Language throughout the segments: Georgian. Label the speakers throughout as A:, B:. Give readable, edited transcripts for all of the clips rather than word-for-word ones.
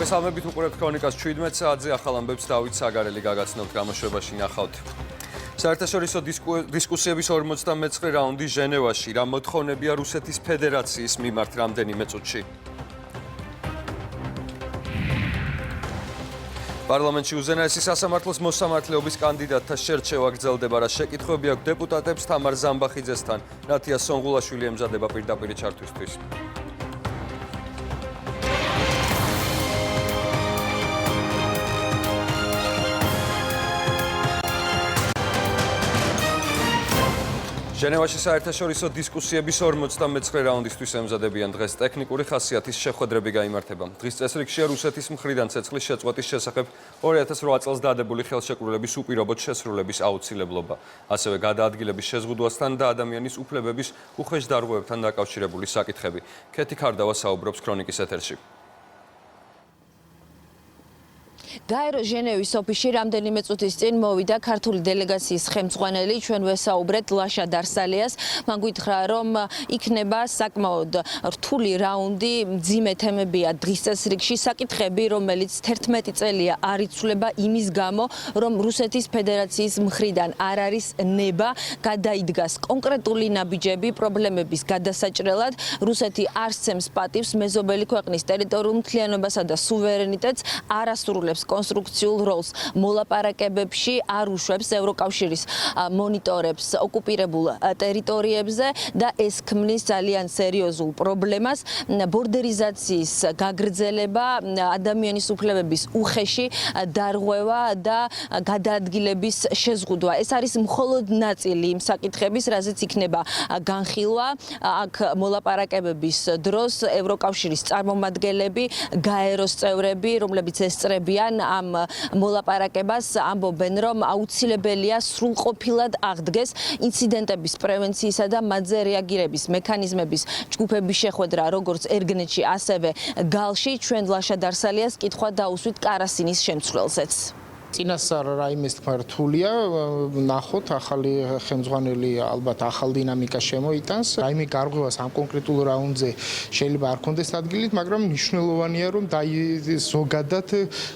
A: მოგესალმებით, უყურებთ ქრონიკას 17 საათზე ახალ ამბებს დავით საგარელი გაგაცნობთ გამოშვებაში ნახავთ. საერთაშორისო დისკუსიების 59 რაუნდი ჟენევაში, რა მოთხოვნებია რუსეთის ფედერაციის მიმართ რამდენიმე წუთში. პარლამენტში უზენაესი სასამართლოს მოსამართლეობის კანდიდატთა შერჩევა გრძელდება, რა შეკითხვები აქვს დეპუტატებს თამარ ზამბახიძესთან, ნათია სონღულაშვილი ემზადება პირდაპირ ჩართვისთვის. ჟენევაში საერთაშორისო დისკუსიების 59 რაუნდისთვის ემზადებიან დღეს ტექნიკური ხასიათის შეხვედრები გაიმართება. დღის წესრიგშია რუსეთის მხრიდან ცეცხლის შეწყვეტის შესახებ 2008 წელს დადებული ხელშეკრულების უპირობოდ შესრულების აუცილებლობა, ასევე გადაადგილების შეზღუდვასთან და ადამიანის უფლებების უხეშ დარღვევებთან დაკავშირებული საკითხები. ქეთი ქარდავა საუბრობს ქრონიკის ეთერში.
B: გაერო ჟენევის ოფისში რამდენიმე წუთის წინ მოვიდა ქართული დელეგაციის ხელმძღვანელი, ჩვენ ვესაუბრეთ ლაშა დარსალიას. მან გითხრა, რომ იქნება საკმაოდ რთული რაუნდი, მძიმე თემებია დღის წესრიგში, საკითხები, რომელიც 11 წელია არ იცვლება იმის გამო, რომ რუსეთის ფედერაციის მხრიდან არ არის ნება, გადაიდგას კონკრეტული ნაბიჯები პრობლემების გადასაჭრელად. რუსეთი არ სცემს პატივს მეზობელი ქვეყნის ტერიტორიულ მთლიანობასა და სუვერენიტეტს, არასრულებს კონსტრუქციულ როლს მოლაპარაკებებში, არ უშვებს ევროკავშირის მონიტორებს ოკუპირებულ ტერიტორიებზე და ეს ქმნის ძალიან სერიოზულ პრობლემას. ბორდერიზაციის გაგრძელება, ადამიანის უფლებების უხეში დარღვევა და გადაადგილების შეზღუდვა. ეს არის მხოლოდ ნაწილი იმ საკითხების, რაზეც იქნება განხილვა. აქ მოლაპარაკებების დროს ევროკავშირის წარმომადგენლები, გაეროს წევრები, რომლებიც ესწრებიან ამ მოლაპარაკებას, ამბობენ, რომ აუცილებელია სრულყოფილად აღდგეს ინციდენტების პრევენციისა და მათზე რეაგირების მექანიზმების ჯგუფების შეხვედრა, როგორც ერგნეთში, ასევე გალში. ჩვენ ლაშა დარსალიას კითხვა დაუსვით კარასინის შემცვლელზეც.
C: წინასწარ რაიმეს თქმა რთულია, ნახოთ ახალი ხელმძღვანელი ალბათ ახალ დინამიკას შემოიტანს. რაიმე გარღვევას ამ კონკრეტულ რაუნდზე შეიძლება არ კონდეს ადგილით, მაგრამ მნიშვნელოვანია, რომ ზოგადად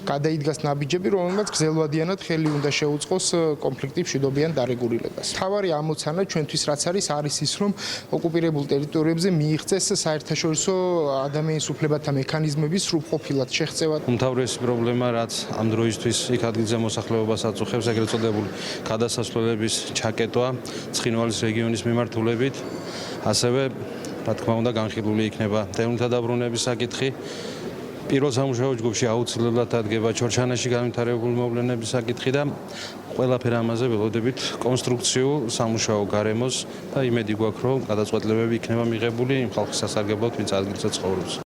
C: გადაიდგას ნაბიჯები, რომელმაც გრძელვადიანად ხელი უნდა შეუწყოს კონფლიქტის მშვიდობიან დარეგულირებას. მთავარი ამოცანა ჩვენთვის რაც არის ის, რომ ოკუპირებულ ტერიტორიებზე მიიღწეს საერთაშორისო ადამიანის უფლებათა მექანიზმების სრულყოფილად შეღწევა.
D: უმთავრესი პრობლემა, რაც ამ დროისთვის იქ მოსახლეობას აწუხებს, ეგრეთ წოდებული გადასასვლელების ჩაკეტვა ცხინვალის რეგიონის მიმართულებით, ასევე რა თქმა უნდა განხილული იქნება დევნილთა დაბრუნების საკითხი. პირველ სამუშაო ჯგუფში აუცილებლად ადგება ჩორჩანაში განვითარებული მოვლენების საკითხი და ყველაფერი ამაზე ველოდებით კონსტრუქციულ სამუშაო გარემოს და იმედი გვაქვს, რომ გადაწყვეტილებები იქნება მიღებული იმ ხალხის სასარგებლოდ, ვინც ადგილზე ცხოვრობს.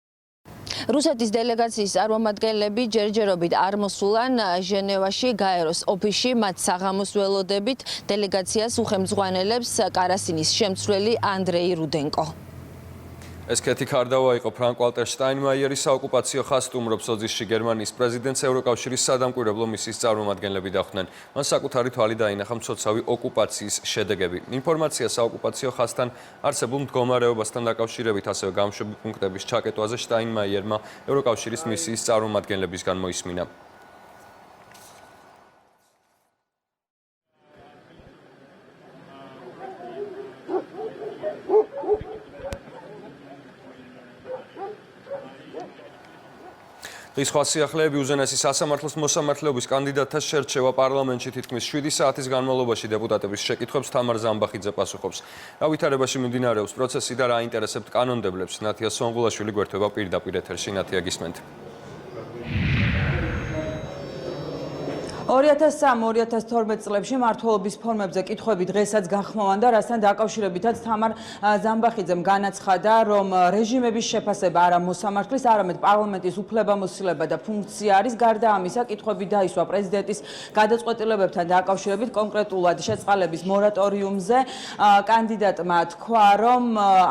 B: რუსეთის დელეგაციის წარმომადგენლები ჯერჯერობით არ მოსულან ჟენევაში გაეროს ოფისში, მათ საღამოს ველოდებით დელეგაციას უხელმძღვანელებს კარასინის შემცვლელი ანდრეი რუდენკო.
A: ეს ქეთი ქარდავა იყო ფრანკ-ვალტერ შტაინმაიერის საოკუპაციო ხაზს სტუმრობს ოდისში გერმანიის პრეზიდენტს ევროკავშირის სადამკვირვებლო მისიის წარმომადგენლები დახვდნენ. მან საკუთარი თვალი დაინახა მცოცავი ოკუპაციის შედეგები. ინფორმაცია საოკუპაციო ხაზთან არსებულ მდგომარეობასთან დაკავშირებით, ასევე გამშვები პუნქტების ჩაკეტვაზე შტაინმაიერმა ევროკავშირის მისიის წარმომადგენლებისგან მოისმინა. დღის სხვა სიახლეები უზენაესი სასამართლოს მოსამართლეობის კანდიდატთა შერჩევა პარლამენტში თითქმის 7 საათის განმავლობაში დეპუტატების შეკითხვებს თამარ ზამბახიძე პასუხობს. რა ვითარებაში მიმდინარეობს პროცესი და რა აინტერესებთ კანონმდებლებს, ნათია სონღულაშვილი გვერდება პირდაპირ ეთერში. ნათია, გისმენთ.
E: 2003-2012 წლებში მმართველობის ფორმებზე კითხვები დღესაც გახმოვან და რასთან დაკავშირებითაც თამარ ზამბახიძემ განაცხადა, რომ რეჟიმების შეფასება არა მოსამართლის, არამედ პარლამენტის უფლებამოსილება და ფუნქცია არის. გარდა ამისა, კითხვები დაისვა პრეზიდენტის გადაწყვეტილებებთან დაკავშირებით, კონკრეტულად შეწყალების მორატორიუმზე. კანდიდატმა თქვა, რომ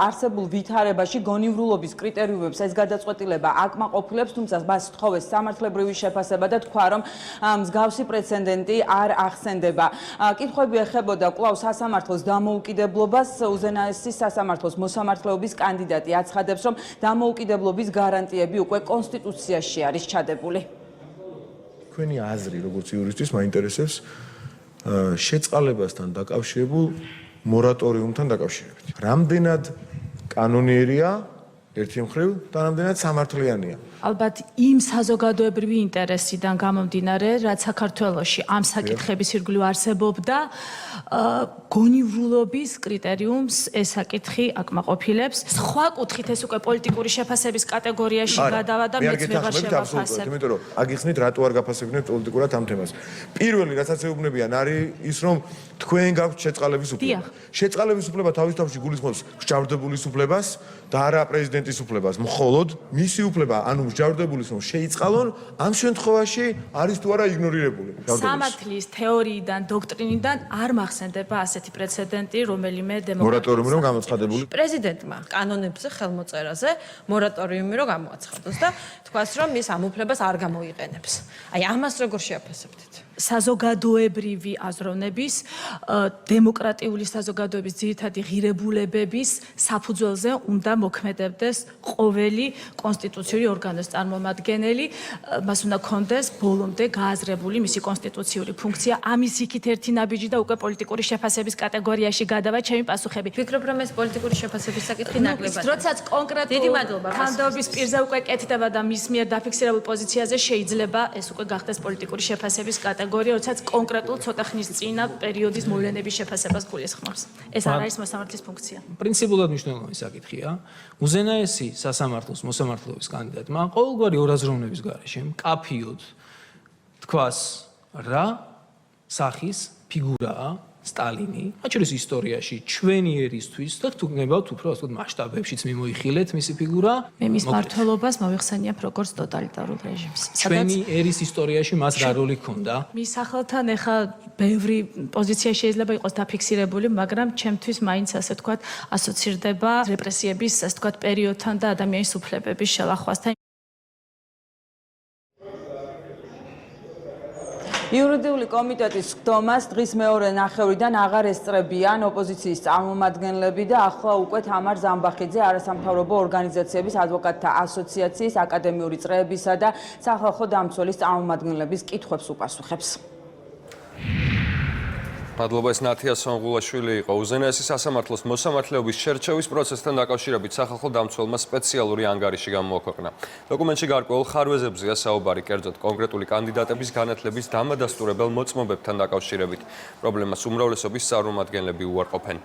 E: არსებულ ვითარებაში გონივრულობის კრიტერიუმებს ეს გადაწყვეტილება აკმაყოფილებს, თუმცა მას სთხოვეს სამართლებრივი შეფასება და თქვა, რომ მსგავსი პრეცედენტი არ ახსენდება. კითხვები ეხებოდა კვლავ სასამართლოს დამოუკიდებლობას. უზენაესი სასამართლოს მოსამართლეობის კანდიდატი აცხადებს, რომ დამოუკიდებლობის გარანტიები უკვე კონსტიტუციაში არის ჩადებული.
F: თქვენი აზრი, როგორც იურისტის, მაინტერესებს შეწყალებასთან დაკავშირებულ მორატორიუმთან დაკავშირებით. Რამდენად კანონიერია ერთი მხრივ და რამდენად სამართლიანია?
G: ალბათ იმ საზოგადოებრივი ინტერესიდან გამომდინარე, რაც საქართველოში ამ საკითხების ირგვლივ არსებობდა, გონივრულობის კრიტერიუმს ეს საკითხი აკმაყოფილებს. სხვა კუთხით ეს უკვე პოლიტიკური შეფასების კატეგორიაში გადავა და მეც ვეღარ შევაფასებ.
F: იმიტომ რომ აგიხსნით რატო არ გაფასებინებთ პოლიტიკურად ამ თემას. პირველი რასაც ეუბნებიან არის ის რომ თქვენ გაქვთ შეწყალების უფლება. შეწყალების უფლება თავის თავში გულისხმობს მსჯავრდებულის უფლებას და არა პრეზიდენტის უფლებას. მხოლოდ მისი უფლება, ანუ მსჯავრდებულის რომ შეიწყალონ, ამ შემთხვევაში არის თუ არა იგნორირებული.
G: სამართლის თეორიიდან, დოქტრინიდან არ მახსენდება ასეთი პრეცედენტი, რომელიმე
F: მორატორიუმი რომ გამოცხადებული.
H: პრეზიდენტმა კანონებზე ხელმოწერაზე მორატორიუმი რომ გამოაცხადოს და თქვას რომ ის ამ უფლებას არ გამოიყენებს. აი ამას როგორ შეაფასებთ?
G: საზოგადოებრივი აზროვნების, დემოკრატიული საზოგადოების ძირითადი ღირებულებების საფუძველზე უნდა მოქმედებდეს ყოველი კონსტიტუციური ორგანოს წარმომადგენელი, მას უნდა კონდეს ბოლომდე გააზრებული მისი კონსტიტუციური ფუნქცია. ამის იქით ერთი ნაბიჯი და უკვე პოლიტიკური შეფასების კატეგორიაში გადავა ჩემი პასუხები.
H: ვფიქრობ რომ ეს პოლიტიკური შეფასების საკითხი ნაკლებად.
G: როდესაც კონკრეტულ თანამდებობის პირზე უკვე კეთდება და მის მიერ დაფიქსირებულ პოზიციაზე შეიძლება ეს უკვე გახდეს პოლიტიკური შეფასების კატეგორია. როდესაც კონკრეტულ ცოტა ხნის წინა პერიოდის მოვლენების შეფასებას გულისხმობს. ეს არ არის მოსამართლის ფუნქცია.
I: პრინციპულად მნიშვნელოვანი საკითხია. უზენაესი სასამართლოს მოსამართლეობის კანდიდატმა ყოველგვარი ორაზროვნების გარეშე მკაფიოდ თქვას რა სახის ფიგურაა სტალინი, მათ შორის ისტორიაში ჩვენი ერისთვის და თუ გნებავთ უფრო ასე ვთქვათ მასშტაბებშიც მიმოიხილეთ მისი ფიგურა.
G: მე მის მმართველობას მოვიხსენიებ როგორც ტოტალიტარულ რეჟიმს.
I: ჩვენი ერის ისტორიაში მას რა როლი ჰქონდა?
G: მის ახლთან ეხა ბევრი პოზიცია შეიძლება იყოს დაფიქსირებული, მაგრამ ჩემთვის მაინც ასე ვთქვათ ასოცირდება რეპრესიების ასე ვთქვათ პერიოდთან და ადამიანის უფლებების შელახვასთან.
E: იურიდიული კომიტეტის ხდომას დღის მეორე ნახევრიდან აღარ ესწრებიან ოპოზიციის წარმომადგენლები და ახლა უკვე თამარ ზამბახიძე არასამთავრობო ორგანიზაციების ადვოკატთა ასოციაციის აკადემიური წრეებისა და სახალხო დამცველის წარმომადგენლების კითხვებს უპასუხებს.
A: მადლობა, ეს ნათია სონღულაშვილი იყო. უზენაესი სასამართლოს მოსამართლეობის შერჩევის პროცესთან დაკავშირებით სახალხო დამცველმა სპეციალური ანგარიში გამოაქვეყნა. დოკუმენტში გარკვეულ ხარვეზებზეა საუბარი, კერძოდ კონკრეტული კანდიდატების განათლების დამადასტურებელ მოწმობებთან დაკავშირებით. პრობლემას უმრავლესობის წარმომადგენლები უარყოფენ.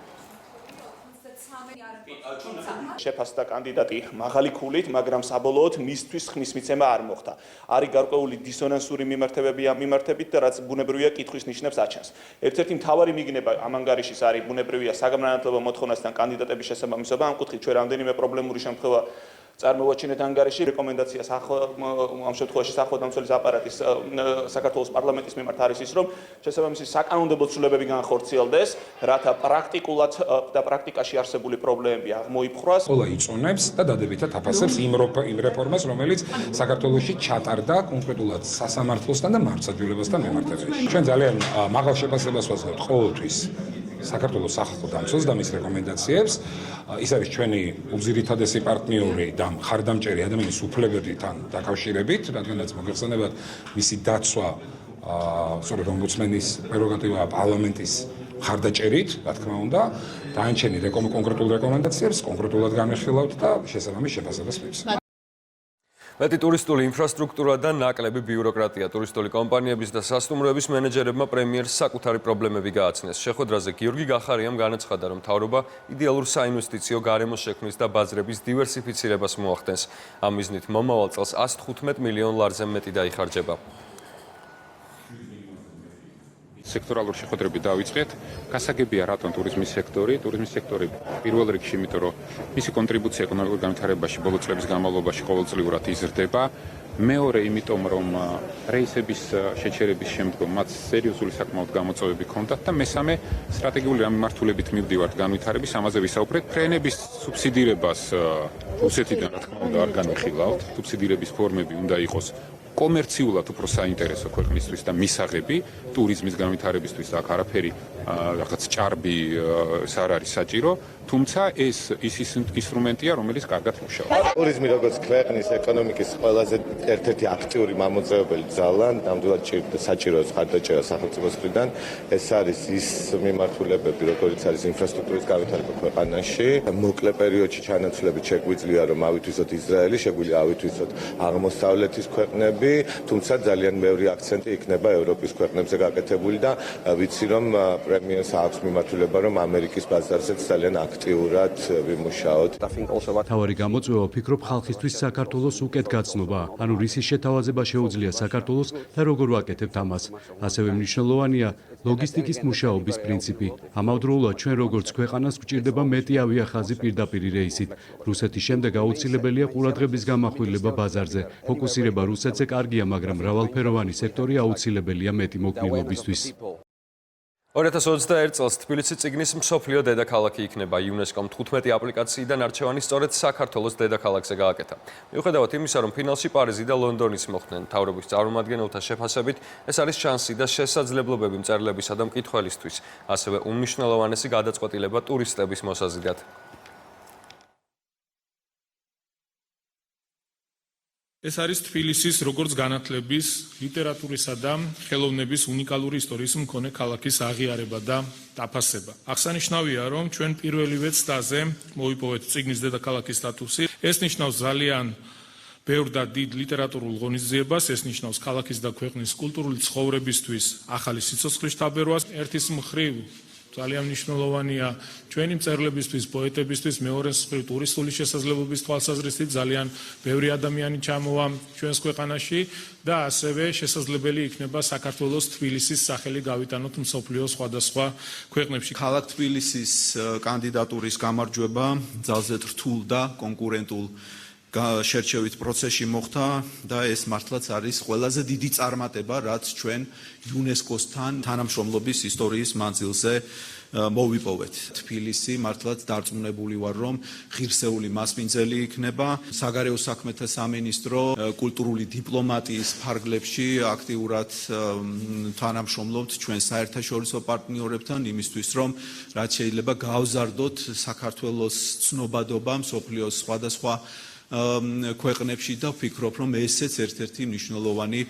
J: შეფასდა კანდიდატი მაღალი ქულით, მაგრამ საბოლოოდ მისთვის ხმის მიცემა არ მოხდა. არის გარკვეული დისონანსური მიმართებით და რაც ბუნებრივია კითხვის ნიშნებს აჩენს. ერთ-ერთი მთავარი მიგნება ამ ანგარიშის არის ბუნებრივია საგანმანათლებლო მოთხოვნასთან კანდიდატების შესაბამისობა. ამ კუთხით ჩვენ რამდენიმე პრობლემური შემთხვევა წარმოვაჩინეთ ანგარიში. რეკომენდაციას ამ შემთხვევაში სახელმწიფოს აპარატის საქართველოს პარლამენტის მიმართ არის ის, რომ შესაბამისი საკანონმდებლო ცვლილებები განხორციელდეს, რათა პრაქტიკულად და პრაქტიკაში არსებული პრობლემები აღმოიფხვრას.
K: ყველა იწონებს და დადებითად აფასებს იმ რეფორმას, რომელიც საქართველოში ჩატარდა კონკრეტულად სასამართლოსთან და მართლმსაჯულებასთან მიმართებაში. ჩვენ ძალიან მაღალ შეფასებას ვაძლევთ ყოველთვის საქართველოს სახალხო დამცველს და მის რეკომენდაციებს. ის არის ჩვენი უზირითადესი პარტნიორი და მხარდამჭერი ადამიანის უფლებებთან დაკავშირებით, რადგანაც მოგეხსენებათ მისი დაცვა სწორედ ომბუდსმენის პრეროგატივაა პარლამენტის მხარდაჭერით, რა თქმა უნდა, დაანჩენი კონკრეტულ რეკომენდაციებს კონკრეტულად განვიხილავთ და შესაბამის შეფასებას მივცემთ.
A: მეტი ტურისტული ინფრასტრუქტურა და ნაკლები ბიუროკრატია. ტურისტული კომპანიების და სასტუმროების მენეჯერებმა პრემიერს საკუთარი პრობლემები გააცნეს. შეხვედრაზე გიორგი გახარიამ განაცხადა, რომ მთავრობა იდეალურ საინვესტიციო გარემოს შექმნის და ბაზრების დივერსიფიცირებას მოახდენს. ამ მიზნით მომავალ წელს 115 მილიონ ლარზე მეტი დაიხარჯება.
L: სექტორალურ შეხვედრები დავიწყეთ. გასაგებია რატომ ტურიზმის სექტორი პირველ რიგში, იმიტომ რომ მისი კონტრიბუცია ეკონომიკურ განვითარებაში ბოლო წლების განმავლობაში ყოველწლიურად იზრდება. მეორე, იმიტომ რომ რეისების შეჩერების შემდგომ მათ სერიოზული საკმაოდ გამოწვევები ჰქონდათ და მესამე, სტრატეგიული მიმართულებით მივდივართ განვითარების, ამაზე ვისაუბრეთ. ფრენების სუბსიდირებას რუსეთიდან რა თქმა უნდა არ განვიხილავთ. სუბსიდირების ფორმები უნდა იყოს კომერციულად უფრო საინტერესო ქვეყნისთვის და მისაღები ტურიზმის განვითარებისთვის აქ არაფერი რაღაც ჭარბი არ არის საჭირო, თუმცა ეს ის ინსტრუმენტია, რომელიც კარგად მუშაობს.
M: ტურიზმი როგორც ქვეყნის ეკონომიკის ყველაზე ერთ-ერთი აქტიური მამოძრავებელი ძალა, ნამდვილად საჭიროა ხარდაჭერა სახელმწიფოს მხრიდან. ეს არის ის მიმართულებები, როგორც არის ინფრასტრუქტურის განვითარება ქვეყანაში. მოკლე პერიოდში ჩანაცვლებით შეგვიძლია რომ ავითვისოთ ისრაელი, შეგვიძლია ავითვისოთ აღმოსავლეთის ქვეყნები, თუმცა ძალიან ბევრი აქცენტი იქნება ევროპის ქვეყნებზე გაკეთებული და ვიცი რომ პრემიერს აქვს მიმართულება რომ ამერიკის ბაზარზეც ძალიან აქტიურად ვიმუშაოთ.
N: თავარი გამოწვევა ვფიქრობ ხალხისთვის საქართველოს უკეთ გაცნობა, ანუ რისის შეთავაზება შეუძლია საქართველოს და როგორ ვაკეთებთ ამას. ასევე მნიშვნელოვანია ლოგისტიკის მუშაობის პრინციპი. ამავდროულად ჩვენ როგორც ქვეყანას გვჭირდება მეტი ავიახაზი პირდაპირი რეისით. რუსეთის შემდეგ აუცილებელია ყურადღების გამახვილება ბაზარზე. ფოკუსირება რუსეთზე კარგია, მაგრამ მრავალფეროვანი სექტორი აუცილებელია მეტი მოქნილობისთვის.
A: 2021 წელს თბილისი წიგნის მსოფლიო დედაქალაქი იქნება. იუნესკომ 15 აპლიკაციიდან არჩევანი სწორედ საქართველოს დედაქალაქზე გააკეთა. მიუხედავად იმისა, რომ ფინალში პარიზი და ლონდონის მოხვდნენ მთავრობის წარმომადგენელთა შეფასებით, ეს არის შანსი და შესაძლებლობები მწერლებისა და მკითხველისთვის, ასევე უმნიშვნელოვანესი გადაწყვეტილება ტურისტების მოსაზიდად.
O: ეს არის თბილისის როგორც განათლების, ლიტერატურისა და ხელოვნების უნიკალური ისტორიის მქონე ქალაქის აღიარება და დაფასება. აღსანიშნავია, რომ ჩვენ პირველივე ცდაზე მოვიპოვეთ წიგნის დედაქალაქის სტატუსი. ეს ნიშნავს ძალიან ბევრ და დიდ ლიტერატურულ ღონისძიებას, ეს ნიშნავს ქალაქის და ქვეყნის კულტურული ცხოვრებისთვის ახალი სიცოცხლის შთაბერვას. ერთის მხრივ ძალიან მნიშვნელოვანია ჩვენი მწერლებისთვის, პოეტებისთვის, მეორეს მხრივ ტურისტული შესაძლებლობის თვალსაზრისით ძალიან ბევრი ადამიანი ჩამოვა ჩვენს ქვეყანაში და ასევე შესაძლებელი იქნება საქართველოს თბილისის სახელი გავიტანოთ მსოფლიოს სხვადასხვა ქვეყნებში.
P: ქალაქ თბილისის კანდიდატურის გამარჯვება ძალზე რთულ და კონკურენტულ შერჩევით პროცესში მოხდა და ეს მართლაც არის ყველაზე დიდი წარმატება, რაც ჩვენ იუნესკოსთან თანამშრომლობის ისტორიის მანძილზე მოვიპოვეთ. თბილისი მართლაც დარწმუნებული ვარ, რომ ღირსეული მასპინძელი იქნება. საგარეო საქმეთა სამინისტრო კულტურული დიპლომატიის ფარგლებში აქტიურად თანამშრომლობთ ჩვენ საერთაშორისო პარტნიორებთან იმისთვის, რომ რაც შეიძლება გავზარდოთ საქართველოს ცნობადობა მსოფლიოს სხვადასხვა ქვეყნებში და ვფიქრობ, რომ ესეც ერთ-ერთი მნიშვნელოვანი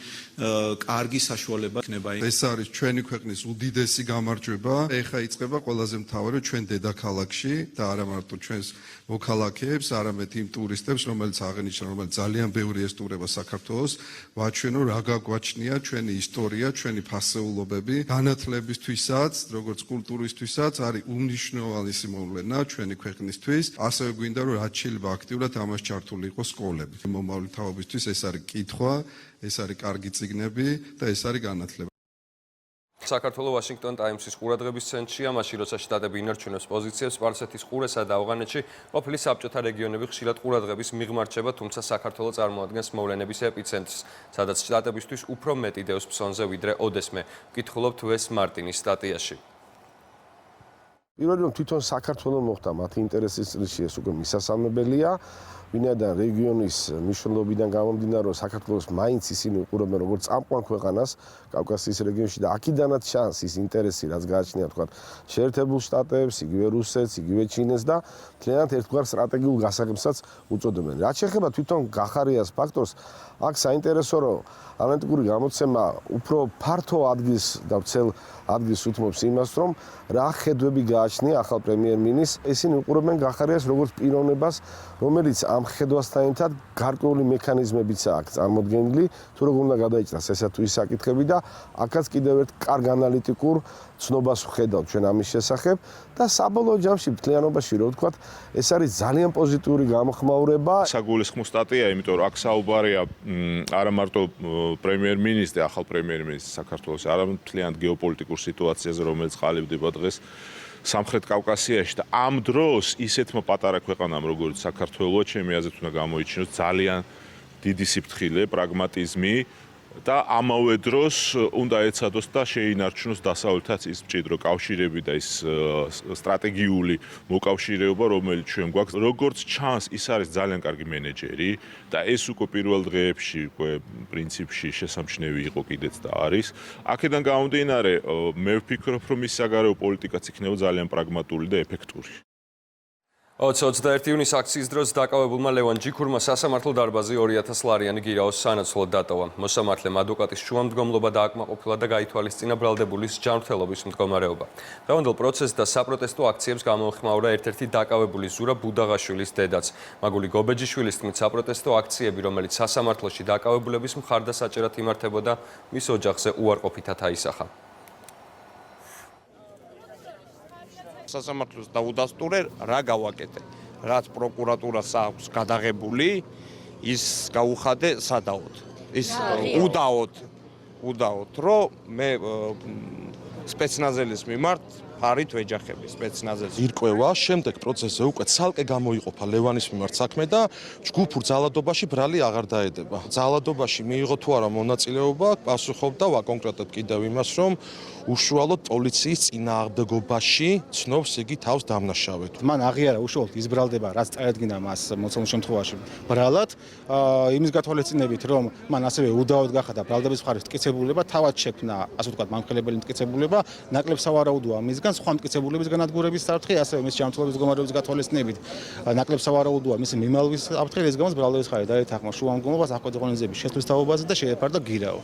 P: კარგი საშუალება იქნება.
Q: ეს არის ჩვენი ქვეყნის უდიდესი გამარჯვება. ეხლა იწყება ყველაზე მთავარი ჩვენ დედაქალაქში და არა მარტო ჩვენს მოქალაქეებს, არამედ იმ ტურისტებს, რომელიც აღინიშნა, რომელიც ძალიან ბევრი ესტუმრება საქართველოს, ვაჩვენო რა გაგვაჩნია ჩვენი ისტორია, ჩვენი ფასეულობები, განათლებისთვისაც, როგორც კულტურისთვისაც არის უმნიშვნელოვანესი მოვლენა ჩვენი ქვეყნისთვის. ასევე გვინდა რომ რაც შეიძლება აქტიურად ამას ჩართული იყოს სკოლები. მომავალი თაობისთვის ეს არის კითხვა, ეს არის კარგი წიგნები და ეს არის განათლება.
A: საქართველოს ვაშინგტონ ტაიმსის ყურადღების ცენტრშია, მაშინ როცა შტატები ინარჩუნებს პოზიციებს სპარსეთის ყურესა და ავღანეთში, ყოფილი საბჭოთა რეგიონები ხშირად ყურადღების მიღმართ რჩება, თუმცა საქართველო წარმოადგენს მოვლენების ეპიცენტრს, სადაც შტატებისთვის უფრო მეტი დევს ფსონზე ვიდრე ოდესმე. ვკითხულობთ ვეს მარტინის სტატიაში.
R: პირველი რომ თვითონ საქართველოს მოხდა მათი ინტერესის წრეში ეს უკვე მისასალმებელია. ვინაიდან რეგიონის მნიშვნელობიდან გამომდინარე, რომ საქართველოს მაინც ისინი უყურებენ როგორც წამყვან ქვეყანას კავკასიის რეგიონში და აქედანაც ჩანს ის ინტერესი, რაც გააჩნია თქვა შეერთებულ შტატებს, იგივე რუსეთს, იგივე ჩინეთს და მთლიანად ერთგვარ სტრატეგიულ გასაღებსაც უწოდებენ. რაც შეეხება თვითონ გახარიას ფაქტორს, აქ საინტერესო რომ ანალიტიკური გამოცემა უფრო ფართო ადგილს და ვრცელ ადგილს უთმობს იმას, რომ რა ხედვები გააჩნია ახალ პრემიერ-მინისტრს. ისინი უყურებენ გახარიას როგორც პიროვნებას, რომელიც ამ ხედვასთან ერთად გარკვეული მექანიზმებიც აქვს წარმოდგენილი, თუ როგორ უნდა გადაიჭრას ესა თუ ის საკითხები და აქაც კიდევ ერთ კარგ ანალიტიკურ ცნობას ვხედავთ ჩვენ ამის შესახებ და საბოლოო ჯამში მთლიანობაში რო ვთქვათ, ეს არის ძალიან პოზიტიური გამოხმაურება.
S: საგულისხმო სტატია, იმიტომ რომ აქ საუბარია არა მარტო პრემიერ-მინისტრი, ახალ პრემიერ-მინისტრის საქართველოს, არამედ მთლიანად გეოპოლიტიკურ სიტუაციაზე, რომელიც ყალიბდება დღეს სამხრეთ კავკასიაში და ამ დროს ისეთმა პატარა ქვეყანამ, როგორც საქართველო, ჩემი აზრით უნდა გამოიჩინოს ძალიან დიდი სიფრთხილე, პრაგმატიზმი და ამავე დროს უნდა ეცადოს და შეინარჩუნოს დასავლეთაც ის მჭიდრო კავშირები და ის სტრატეგიული მოკავშირეობა, რომელიც ჩვენ გვაქვს. როგორც ჩანს, ის არის ძალიან კარგი მენეჯერი და ეს უკვე პირველ დღეებში უკვე პრინციპში შესამჩნევი იყო კიდეც და არის. აქედან გამომდინარე, მე ვფიქრობ, რომ ის საგარეო პოლიტიკაც იქნება ძალიან პრაგმატული და ეფექტური.
A: 21 იუნის აქციის დროს დაკავებულმა ლევან ჯიქურმა სასამართლო დარბაზი 2000 ლარიანი გირაოს სანაცვლოდ დატოვა. მოსამართლემ ადვოკატის შუამდგომლობა დააკმაყოფილა და გაითვალისწინა ბრალდებულის ჯანმრთელობის მდგომარეობა. დღევანდელ პროცესს და საპროტესტო აქციებს გამოეხმაურა ერთ-ერთი დაკავებული ზურა ბუდაღაშვილის დედაც. მაგული გობეჯიშვილის თქმით, საპროტესტო აქციები, რომელიც სასამართლოში დაკავებულების მხარდასაჭერად იმართებოდა, მის ოჯახზე უარყოფითად აისახა.
T: სასამართლოს დაუდასტურე, რა გავაკეთე. რაც პროკურატურას აქვს გადაღებული, ის გაუხადე სადაოდ. ის უდაოდ, რომ მე სპეცნაზელის მიმართ ფარით ვეჯახები სპეცნაზელს.
U: ირკვევა, შემდეგ პროცესზე უკვე ცალკე გამოიყოფა ლევანის მიმართ საქმე და ჯგუფურ ძალადობაში ბრალი აღარ დაედება. ძალადობაში მიიღო თუ არა მონაწილეობა, პასუხობდა ვაკონკრეტებ კიდევ იმას, რომ უშუალოდ პოლიციის წინააღმდეგობაში ცნობს იგი თავს დამნაშავედ.
V: მან აღიარა უშუალოდ ის ბრალდება, რაც წაედგინა მას მოცემულ შემთხვევაში ბრალად, იმის გათვალისწინებით, რომ მან ასევე უდაოდ გახადა ბრალდების მხარეს მტკიცებულება, თავად შექმნა, ასე ვთქვათ, მამხელებელი მტკიცებულება, ნაკლებ სავარაუდოა მისგან სხვა მტკიცებულების განადგურების საფრთხე, ასევე მის ჯანმრთელობის მდგომარეობის გათვალისწინებით, ნაკლებ სავარაუდოა მისი მიმალვის საფრთხე, რის გამოც ბრალდების მხარე დაეთანხმა შუამდგომლობას აქვეყნების შესვლის თაობაზე და შეეფარდა გირაო.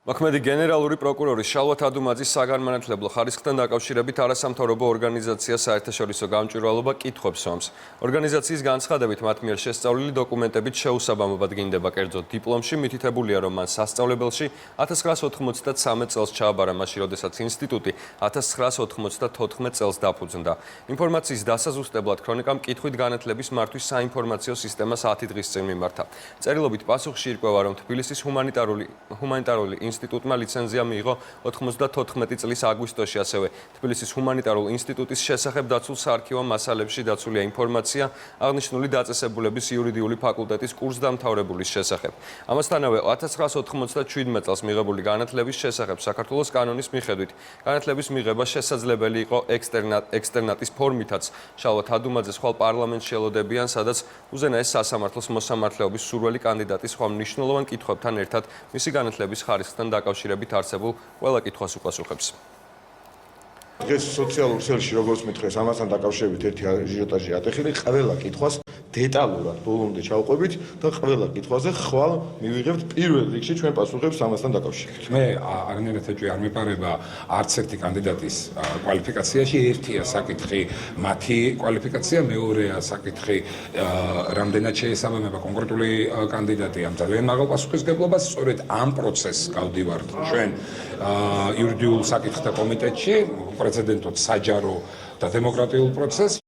A: მოქმედი გენერალური პროკურორი შალვათ ადუმაძის საგანმანათლებლო ხარისხთან დაკავშირებით არასამთავრობო ორგანიზაცია საერთაშორისო გამჭვირვალობა კითხვებს სვამს. ორგანიზაციის განცხადებით, მათ მიერ შესწავლილი დოკუმენტებით შეუსაბამობა დგინდება კერძო დიპლომში, მითითებულია, რომ მან სასწავლებელში 1993 წელს ჩააბარა, მაშინ როდესაც ინსტიტუტი 1994 წელს დაფუძნდა. ინფორმაციის დასაზუსტებლად ქრონიკამ კითხვით განათლების მართვის საინფორმაციო სისტემას 10 დღის წინ მიმართა. წერილობით პასუხში ირკვევა, რომ თბილისის ჰუმანიტარული ინსტიტუტმა ლიცენზია მიიღო 94 წლის აგვისტოში, ასევე თბილისის ჰუმანიტარულ ინსტიტუტის შესახებ დაცულ საარქივო მასალებში დაცულია ინფორმაცია აღნიშნული დაწესებულების იურიდიული ფაკულტეტის კურსდამთავრებულის შესახებ. ამასთანავე 1997 წელს მიღებული განათლების შესახებ საქართველოს კანონის მიხედვით განათლების მიღება შესაძლებელი იყო ექსტერნატის ფორმითაც. შალვათ ადუმაძე ხვალ პარლამენტში ელოდებიან, სადაც უზენაეს სასამართლოს მოსამართლეობის სურველი კანდიდატის სხვა მნიშვნელოვან კითხვებთან ერთად მისი განათლების ხარისხთან დაკავშირებით არსებულ ყველა კითხვას უპასუხებს.
F: დღეს სოციალურ ქსელში, როგორც მითხრეს, ამასთან დაკავშირებით ერთი აჟიოტაჟი ატეხილი, ყველა კითხვას დეტალურად ბოლომდე ჩავყვებით და ყველა კითხვაზე ხვალ მივიღებთ პირველ რიგში ჩვენ პასუხებს ამასთან დაკავშირებით.
K: მე არანაირად ეჭვი არ მეპარება არც ერთი კანდიდატის კვალიფიკაციაში. ერთია საკითხი მათი კვალიფიკაცია, მეორეა საკითხი რამდენად შეესაბამება კონკრეტული კანდიდატი ამ ძალიან მაღალ პასუხისმგებლობას. სწორედ ამ პროცესს გავდივართ ჩვენ იურიდიულ საკითხთა კომიტეტში, პრეცედენტოდ საჯარო და დემოკრატიულ პროცესს.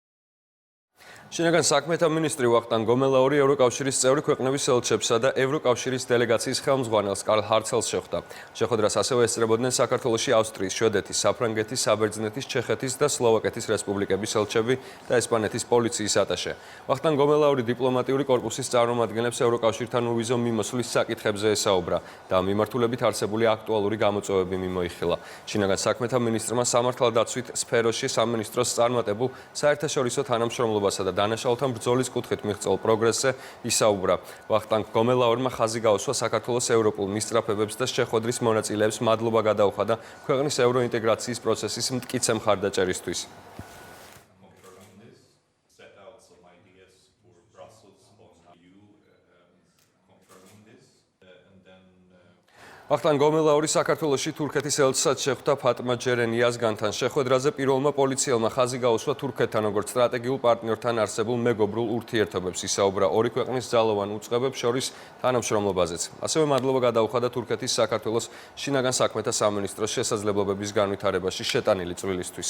K: შინაგან საქმეთა მინისტრი ვახტანგ გომელაური ევროკავშირის წევრი ქვეყნების ელჩებსა და ევროკავშირის დელეგაციის ხელმძღვანელს კარლ ჰარცელს შეხვდა. შეხვედრას ასევე ესწრებოდნენ საქართველოში ავსტრიის, შვედეთის, საფრანგეთის, საბერძნეთის, ჩეხეთის და სლოვაკეთის რესპუბლიკების ელჩები და ესპანეთის პოლიციის ატაშე. ვახტანგ გომელაური დიპლომატიური კორპუსის წარმომადგენლებს ევროკავშირთან უვიზო მიმოსვლის საკითხებზე ესაუბრა და მიმართულებით არსებული აქტუალური გამოწვევები მიმოიხილა. შინაგან საქმეთა მინისტრმა სამართალდაცვით სფეროში სამინისტროს წარმატებულ საერთაშორისო თანამშრომლობასა და დანაშაულთან ბრძოლის კუთხით მიღწეულ პროგრესზე ისაუბრა. ვახტანგ გომელაურმა ხაზი გაუსვა საქართველოს ევროპულ მისწრაფებებს და შეხვედრის მონაწილეებს მადლობა გადაუხადა ქვეყნის ევროინტეგრაციის პროცესის მტკიცე მხარდაჭერისთვის. ვახტანგ გომელაური საქართველოში თურქეთის ელჩსაც შეხვდა ფატმა ჯერენიასგანთან. შეხვედრაზე პირველმა პოლიციელმა ხაზი გაუსვა თურქეთთან როგორც სტრატეგიულ პარტნიორთან არსებულ მეგობრულ ურთიერთობებს. ისაუბრა ორი ქვეყნის ძალოვან უწყებებს შორის თანამშრომლობაზეც. ასევე მადლობა გადაუხადა თურქეთის საქართველოს შინაგან საქმეთა სამინისტროს შესაძლებლობების განვითარებაში შეტანილი წვლილისთვის.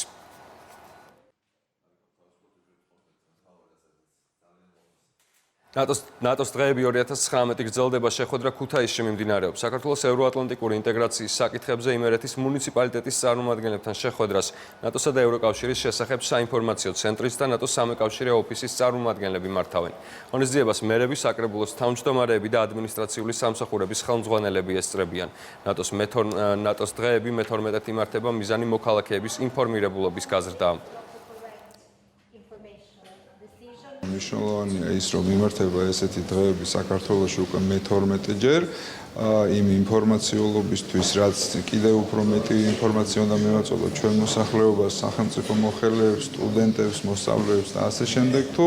A: ნატოს დღეები 2019 გრძელდება შეხვედრა ქუთაისში მიმდინარეობს. საქართველოს ევროატლანტიკური ინტეგრაციის საკითხებზე იმერეთის მუნიციპალიტეტის წარმომადგენლებთან შეხვედრას ნატოსა და ევროკავშირის შესახებ საინფორმაციო ცენტრის და ნატოს სამეკავშირე ოფისის წარმომადგენლები მართავენ. ღონისძიებას მერები, საკრებულოს თავმჯდომარეები და ადმინისტრაციული სამსახურების ხელმძღვანელები ესწრებიან. ნატოს დღეები მე-12-ად იმართება მიზანი მოქალაქეების ინფორმირებულობის გაზრდაა.
C: მნიშვნელოვანია ის, რომ იმართება ესეთი დღეები საქართველოში უკვე მე-12 იმ ინფორმაციულობისთვის, რაც კიდევ უფრო მეტი ინფორმაცია უნდა მივაწოდოთ ჩვენ მოსახლეობას, სახელმწიფო მოხელეებს, სტუდენტებს, მოსწავლეებს და ასე შემდეგ, თუ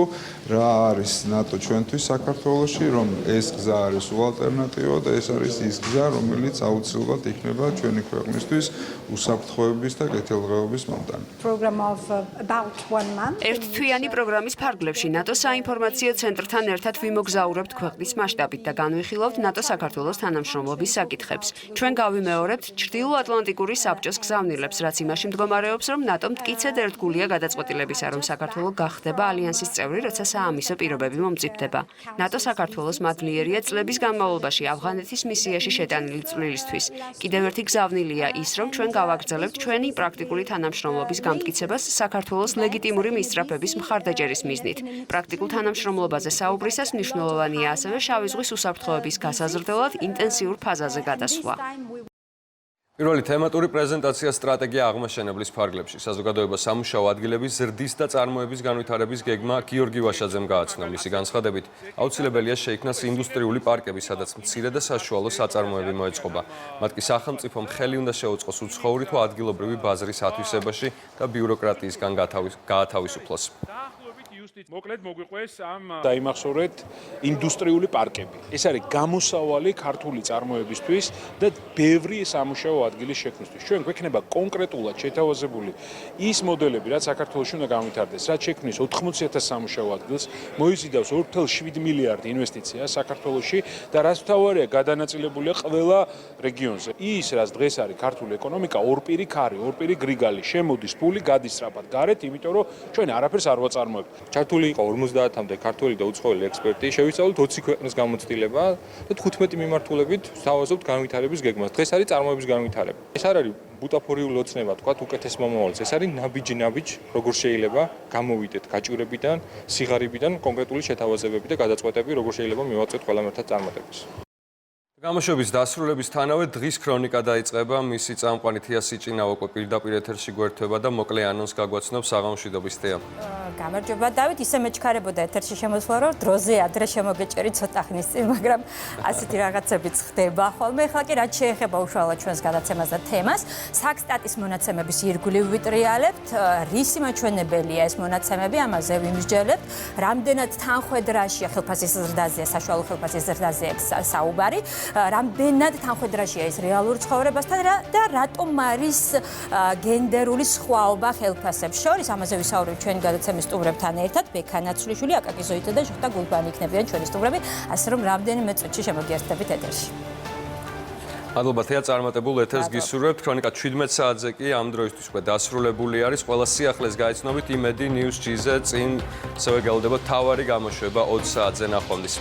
C: რა არის ნატო ჩვენთვის საქართველოში, რომ ეს გზა არის უალტერნატივა და ეს არის ის გზა, რომელიც აუცილებლად იქნება ჩვენი ქვეყნისთვის უსაფრთხოების და კეთილდღეობის მომტანი.
D: ერთთვიანი პროგრამის ფარგლებში ნატო საინფორმაციო ცენტრთან ერთად ვიმოგზაურებთ ქვეყნის მასშტაბით და განვიხილავთ ნატო საქართველოს თანამშრომლობის საკითხებს. ჩვენ გავიმეორებთ ჩრდილოატლანტიკური საბჭოს გზავნილებს, რაც იმაში მდგომარეობს, რომ ნატომ მტკიცედ ერთგულია გადაწყვეტილებისა, რომ საქართველო გახდება ალიანსის წევრი, როცა საამისო პირობები მომწიფდება. ნატო საქართველოს მადლიერია წლების განმავლობაში ავღანეთის მისიაში შეტანილი წვლილისთვის. კიდევ ერთი გზავნილია ის, რომ ჩვენ გავაგრძელებთ ჩვენი პრაქტიკული თანამშრომლობის გამტკიცებას საქართველოს ლეგიტიმური მისწრაფების მხარდაჭერის მიზნით. პრაქტიკულ თანამშრომლობაზე საუბრისას მნიშვნელოვანია ასევე შავი ზღვის უსაფრთხოების გასაზრდელად ინტენსიურ ფაზაზე გადასვლა.
A: პირველი თემატური პრეზენტაცია სტრატეგია აღმაშენებლის ფარგლებში. საზოგადოება სამუშაო ადგილების ზრდის და წარმოების განვითარების გეგმა გიორგი ვაშაძემ გააცნო. მისი განცხადებით, აუცილებელია შეიქმნას ინდუსტრიული პარკები, სადაც მცირე და საშუალო საწარმოები მოეწყობა. მათ კი სახელმწიფომ ხელი უნდა შეუწყოს უცხოური თუ ადგილობრივი ბაზრის ათვისებაში და ბიუროკრატიისგან გაათავისუფლოს.
O: მოკლედ მოგვიყვეს ამ დაიმახსოვრეთ ინდუსტრიული პარკები. ეს არის გამოსავალი ქართული წარმოებისთვის და ბევრი სამუშაო ადგილის შექმნისთვის. ჩვენ გვექნება კონკრეტულად შეთავაზებული ის მოდელები, რაც საქართველოში უნდა განვითარდეს, რაც შექმნის 80,000 სამუშაო ადგილს, მოიზიდავს 2.7 მილიარდი ინვესტიცია საქართველოში და რაც მთავარია გადანაწილებულია ყველა რეგიონზე. ის, რაც დღეს არის ქართული ეკონომიკა, ორპირი ქარი, ორპირი გრიგალი, შემოდის ფული, გადის სწრაფად გარეთ, იმიტომ რომ ჩვენ არაფერს არ ვაწარმოებთ.
W: ჩართული იყო 50-მდე ქართველი და უცხოელი ექსპერტი, შევისწავლეთ 20 ქვეყნის გამოცდილება და 15 მიმართულებით ვსთავაზობთ განვითარების გეგმას. დღეს არის წარმოების განვითარება. ეს არ არის ბუტაფორიული ოცნება, თქვათ, უკეთეს მომავალს. ეს არის ნაბიჯ, როგორ შეიძლება გამოვიდეთ გაჭირებიდან, სიღარიბიდან, კონკრეტული შეთავაზებები და გადაწყვეტები, როგორ შეიძლება მივაწვეთ ყველამ ერთად წარმატებას.
A: გამოშვების დასრულებისთანავე დღის ქრონიკა დაიწყება. მისი წამყვანი თია სიჭინავა პირდაპირ ეთერში გვერდება და მოკლე ანონს გაგვაცნობს საღამოშვიდობის თეა.
X: გამარჯობა დავით, ისე მეჩქარებოდა ეთერში შემოსვლა, რომ დროზე ადრე შემოგეჭერი ცოტა ხნის წინ, მაგრამ ასეთი რაღაცებიც ხდება ხოლმე. ეხლა კი რაც შეეხება უშუალოდ ჩვენს გადაცემას და თემას, საქსტატის მონაცემების ირგვლივ ვიტრიალებთ, რისი მაჩვენებელია ეს მონაცემები, ამაზე ვიმსჯელებთ, რამდენად თანხვედრაშია ხელფასის ზრდაზე, საშუალო ხელფასის ზრდაზე საუბარი, რამდენად თანხვედრაშია ის რეალურ ცხოვრებასთან და რატომ არის გენდერული სხვაობა ხელფასებს შორის, ამაზე ვისაუბრებთ ჩვენი გადაცემის სტუმრებთან ერთად, ბექა ნაცვლიშვილი, აკაკი ზოითა და ჟუხტა გულბანი იქნებიან ჩვენი სტუმრები, ასე რომ რამდენიმე წუთში შემოგიერთდებით ეთერში.
A: მადლობა თეა, წარმატებულ ეთერს გისურვებთ. ქრონიკა 17 საათზე კი ამ დროისთვის უკვე დასრულებული არის. ყველა სიახლეს გაიცნობით იმედი News G-ზე წინ ასევე გელოდება თავარი გამოშვება 20 საათზე ნახვამდის.